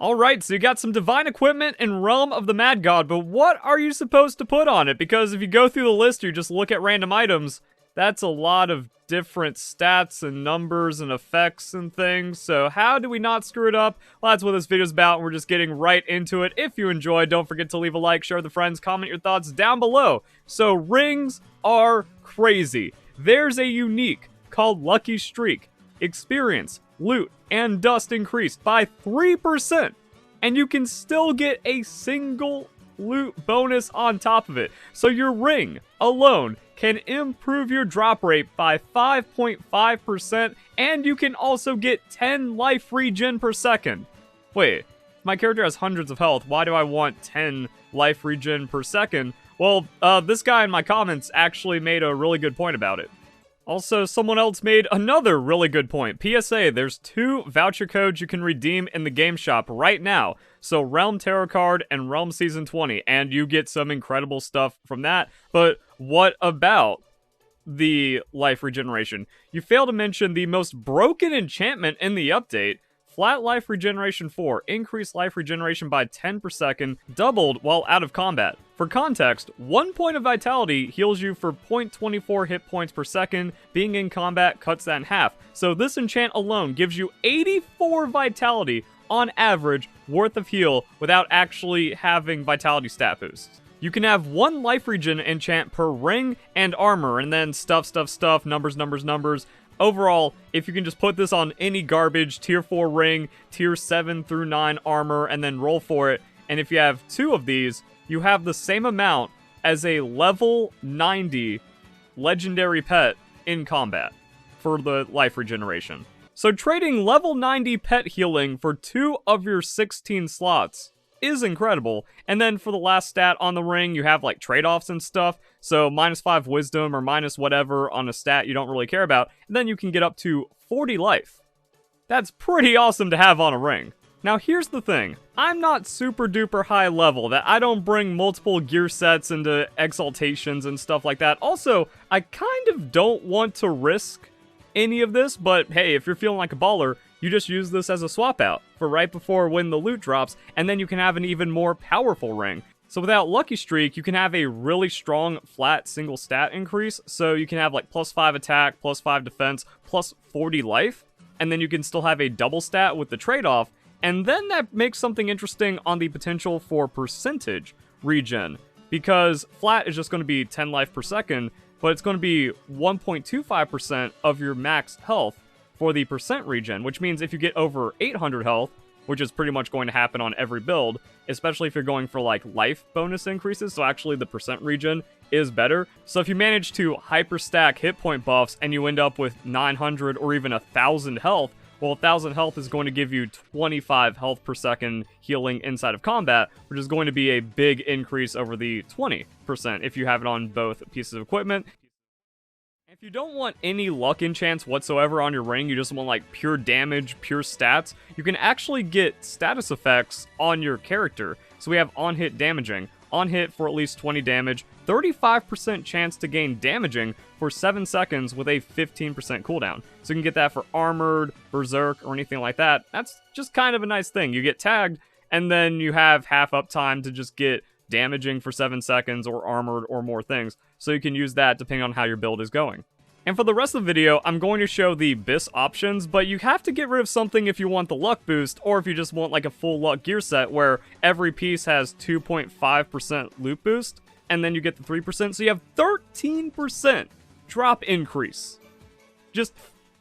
Alright, so you got some divine equipment in Realm of the Mad God, but what are you supposed to put on it? Because if you go through the list, you just look at random items, that's a lot of different stats and numbers and effects and things, so how do we not screw it up? Well, that's what this video's about, and we're just getting right into it. If you enjoyed, don't forget to leave a like, share with friends, comment your thoughts down below. So, rings are crazy. There's a unique called Lucky Streak. Experience, loot, and dust increased by 3%, and you can still get a single loot bonus on top of it. So your ring alone can improve your drop rate by 5.5%, and you can also get 10 life regen per second. Wait, my character has hundreds of health, why do I want 10 life regen per second? Well, this guy in my comments actually made a really good point about it. Also, someone else made another really good point. PSA, there's 2 voucher codes you can redeem in the game shop right now. So, Realm Tarot Card and Realm Season 20, and you get some incredible stuff from that. But what about the life regeneration? You fail to mention the most broken enchantment in the update. Flat life regeneration 4, increased life regeneration by 10 per second, doubled while out of combat. For context, 1 point of vitality heals you for 0.24 hit points per second, being in combat cuts that in half. So this enchant alone gives you 84 vitality on average worth of heal without actually having vitality stat boosts. You can have 1 life regen enchant per ring and armor, and then stuff, numbers. Overall, if you can just put this on any garbage, tier 4 ring, tier 7 through 9 armor, and then roll for it, and if you have 2 of these, you have the same amount as a level 90 legendary pet in combat for the life regeneration. So trading level 90 pet healing for 2 of your 16 slots is incredible. And then for the last stat on the ring, you have like trade-offs and stuff. So -5 wisdom or minus whatever on a stat you don't really care about. And then you can get up to 40 life. That's pretty awesome to have on a ring. Now here's the thing. I'm not super duper high level, that I don't bring multiple gear sets into exaltations and stuff like that. Also, I kind of don't want to risk any of this, but hey, if you're feeling like a baller, you just use this as a swap out for right before when the loot drops, and then you can have an even more powerful ring. So without Lucky Streak, you can have a really strong flat single stat increase, so you can have like +5 attack, +5 defense, +40 life, and then you can still have a double stat with the trade-off, and then that makes something interesting on the potential for percentage regen, because flat is just going to be 10 life per second, but it's going to be 1.25% of your max health for the percent regen, which means if you get over 800 health, which is pretty much going to happen on every build, especially if you're going for like life bonus increases, so actually the percent regen is better. So if you manage to hyper stack hit point buffs and you end up with 900 or even 1,000 health, well, 1,000 health is going to give you 25 health per second healing inside of combat, which is going to be a big increase over the 20% if you have it on both pieces of equipment. If you don't want any luck enchants whatsoever on your ring, you just want like pure damage, pure stats, you can actually get status effects on your character. So we have on-hit damaging. On hit for at least 20 damage, 35% chance to gain damaging for 7 seconds with a 15% cooldown. So you can get that for armored, berserk, or anything like that. That's just kind of a nice thing. You get tagged, and then you have half uptime to just get damaging for 7 seconds or armored or more things. So you can use that depending on how your build is going. And for the rest of the video, I'm going to show the BIS options, but you have to get rid of something if you want the luck boost, or if you just want like a full luck gear set where every piece has 2.5% loot boost, and then you get the 3%, so you have 13% drop increase. Just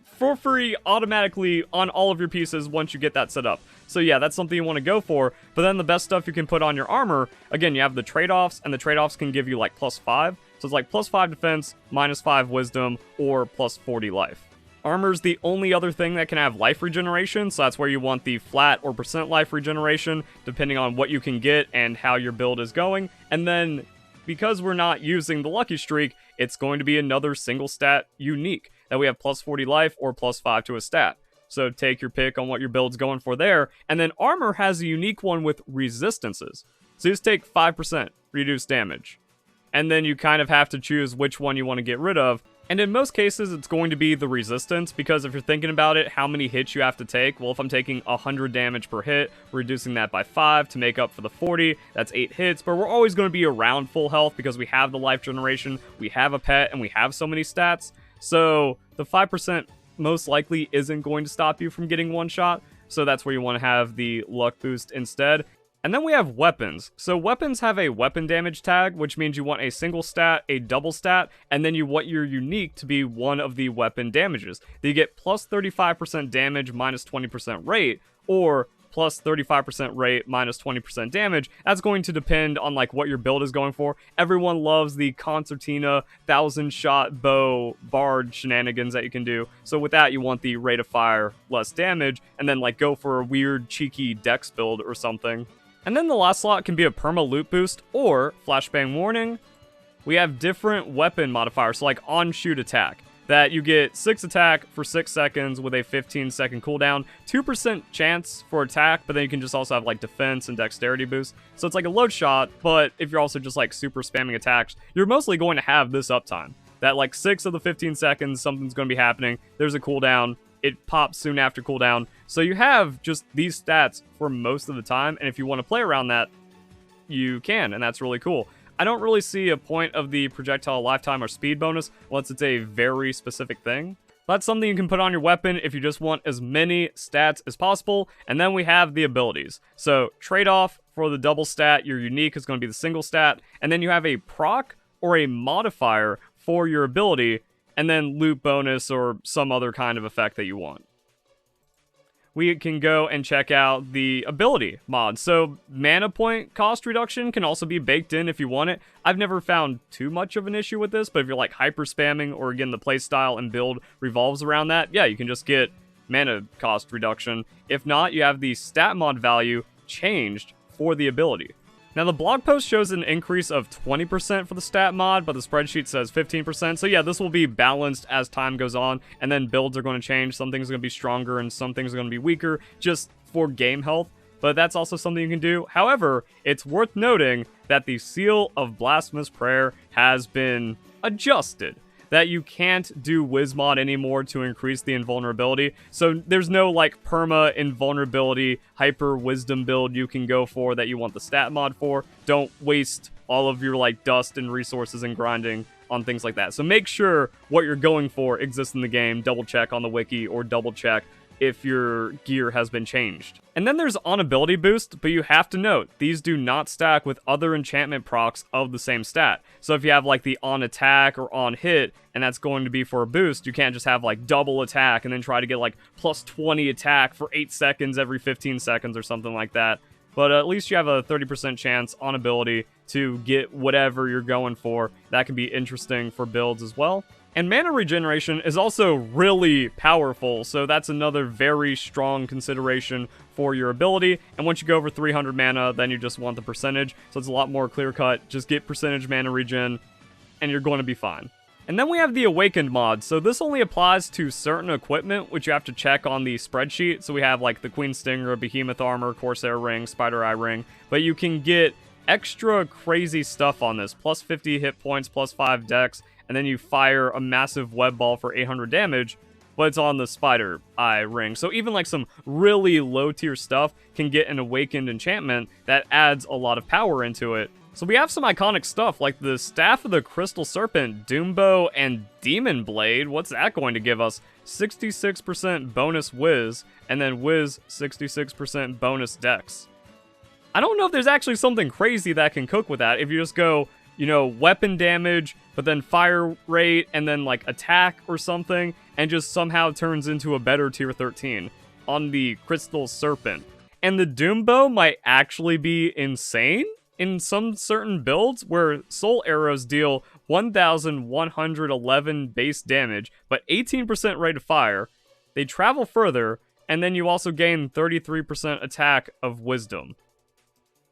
for free automatically on all of your pieces once you get that set up. So yeah, that's something you want to go for, but then the best stuff you can put on your armor, again, you have the trade-offs, and the trade-offs can give you like +5, so it's like +5 defense, -5 wisdom, or +40 life. Armor's the only other thing that can have life regeneration, so that's where you want the flat or percent life regeneration, depending on what you can get and how your build is going. And then, because we're not using the Lucky Streak, it's going to be another single stat unique, that we have +40 life or +5 to a stat. So take your pick on what your build's going for there. And then armor has a unique one with resistances. So you just take 5% reduced damage. And then you kind of have to choose which one you want to get rid of. And in most cases, it's going to be the resistance, because if you're thinking about it, how many hits you have to take, well, if I'm taking 100 damage per hit, reducing that by 5 to make up for the 40, that's 8 hits, but we're always going to be around full health because we have the life generation, we have a pet, and we have so many stats. So the 5% most likely isn't going to stop you from getting one shot, so that's where you want to have the luck boost instead. And then we have weapons. So weapons have a weapon damage tag, which means you want a single stat, a double stat, and then you want your unique to be one of the weapon damages. You get plus 35% damage minus 20% rate, or plus 35% rate minus 20% damage. That's going to depend on like what your build is going for. Everyone loves the concertina 1,000-shot bow bard shenanigans that you can do. So with that, you want the rate of fire, less damage, and then like go for a weird cheeky dex build or something. And then the last slot can be a perma loot boost or flashbang warning. We have different weapon modifiers, so like on shoot attack, that you get 6 attack for 6 seconds with a 15-second cooldown, 2% chance for attack, but then you can just also have like defense and dexterity boost. So it's like a load shot, but if you're also just like super spamming attacks, you're mostly going to have this uptime. That like 6 of the 15 seconds, something's going to be happening, there's a cooldown, it pops soon after cooldown. So you have just these stats for most of the time, and if you want to play around that, you can, and that's really cool. I don't really see a point of the projectile lifetime or speed bonus unless it's a very specific thing. That's something you can put on your weapon if you just want as many stats as possible. And then we have the abilities. So trade-off for the double stat, your unique is going to be the single stat, and then you have a proc or a modifier for your ability, and then loot bonus or some other kind of effect that you want. We can go and check out the ability mod. So mana point cost reduction can also be baked in if you want it. I've never found too much of an issue with this, but if you're like hyper spamming, or again the playstyle and build revolves around that, yeah, you can just get mana cost reduction. If not, you have the stat mod value changed for the ability. Now, the blog post shows an increase of 20% for the stat mod, but the spreadsheet says 15%. So yeah, this will be balanced as time goes on, and then builds are going to change. Some things are going to be stronger, and some things are going to be weaker, just for game health. But that's also something you can do. However, it's worth noting that the Seal of Blasphemous Prayer has been adjusted. That you can't do Wizmod anymore to increase the invulnerability. So there's no like perma invulnerability hyper wisdom build you can go for that you want the stat mod for. Don't waste all of your like dust and resources and grinding on things like that. So make sure what you're going for exists in the game. Double check on the wiki, or double check if your gear has been changed. And then there's on ability boost, but you have to note, these do not stack with other enchantment procs of the same stat. So if you have like the on attack or on hit, and that's going to be for a boost, you can't just have like double attack and then try to get like plus 20 attack for 8 seconds every 15 seconds or something like that. But at least you have a 30% chance on ability to get whatever you're going for. That can be interesting for builds as well. And mana regeneration is also really powerful, so that's another very strong consideration for your ability. And once you go over 300 mana, then you just want the percentage, so it's a lot more clear-cut. Just get percentage mana regen, and you're going to be fine. And then we have the Awakened mod. So this only applies to certain equipment, which you have to check on the spreadsheet. So we have like the Queen Stinger, Behemoth Armor, Corsair Ring, Spider Eye Ring. But you can get extra crazy stuff on this. Plus 50 hit points, plus 5 dex, and then you fire a massive web ball for 800 damage, but it's on the Spider Eye Ring. So even like some really low tier stuff can get an Awakened enchantment that adds a lot of power into it. So we have some iconic stuff like the Staff of the Crystal Serpent, Doombow, and Demon Blade. What's that going to give us? 66% bonus Wiz, and then Wiz 66% bonus Dex. I don't know if there's actually something crazy that can cook with that. If you just go, you know, weapon damage, but then fire rate, and then like attack or something, and just somehow turns into a better tier 13 on the Crystal Serpent. And the Doombow might actually be insane in some certain builds where soul arrows deal 1,111 base damage, but 18% rate of fire. They travel further, and then you also gain 33% attack of wisdom.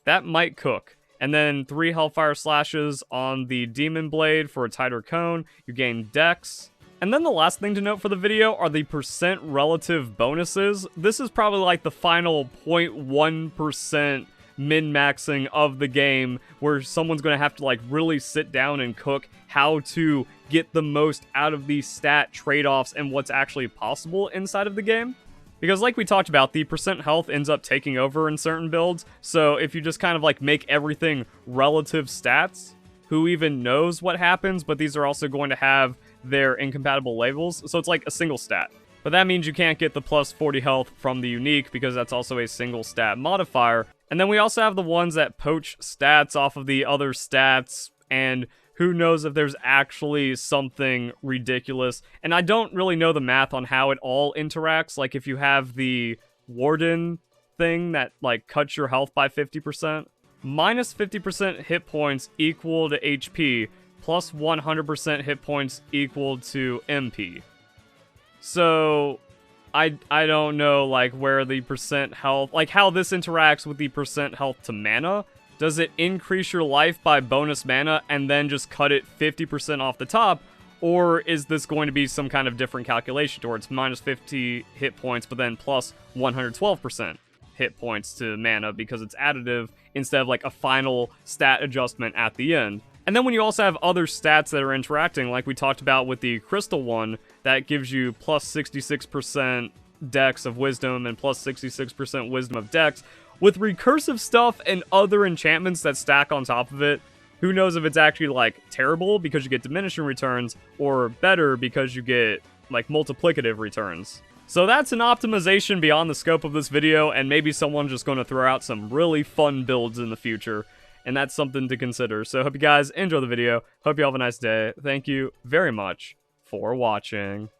That might cook. And then 3 Hellfire Slashes on the Demon Blade for a tighter cone. You gain Dex. And then the last thing to note for the video are the percent relative bonuses. This is probably like the final 0.1% min-maxing of the game, where someone's going to have to like really sit down and cook how to get the most out of these stat trade-offs and what's actually possible inside of the game. Because like we talked about, the percent health ends up taking over in certain builds, so if you just kind of like make everything relative stats, who even knows what happens, but these are also going to have their incompatible labels, so it's like a single stat. But that means you can't get the plus 40 health from the unique, because that's also a single stat modifier. And then we also have the ones that poach stats off of the other stats, and who knows if there's actually something ridiculous. And I don't really know the math on how it all interacts. Like if you have the warden thing that like cuts your health by 50%, minus 50% hit points equal to HP, plus 100% hit points equal to MP. So I don't know like where the percent health, like how this interacts with the percent health to mana. Does it increase your life by bonus mana and then just cut it 50% off the top? Or is this going to be some kind of different calculation towards minus 50 hit points, but then plus 112% hit points to mana because it's additive instead of like a final stat adjustment at the end? And then when you also have other stats that are interacting, like we talked about with the crystal one, that gives you plus 66% dex of wisdom and plus 66% wisdom of dex, with recursive stuff and other enchantments that stack on top of it, who knows if it's actually, like, terrible because you get diminishing returns, or better because you get, like, multiplicative returns. So that's an optimization beyond the scope of this video, and maybe someone's just going to throw out some really fun builds in the future, and that's something to consider. So I hope you guys enjoy the video. Hope you all have a nice day. Thank you very much for watching.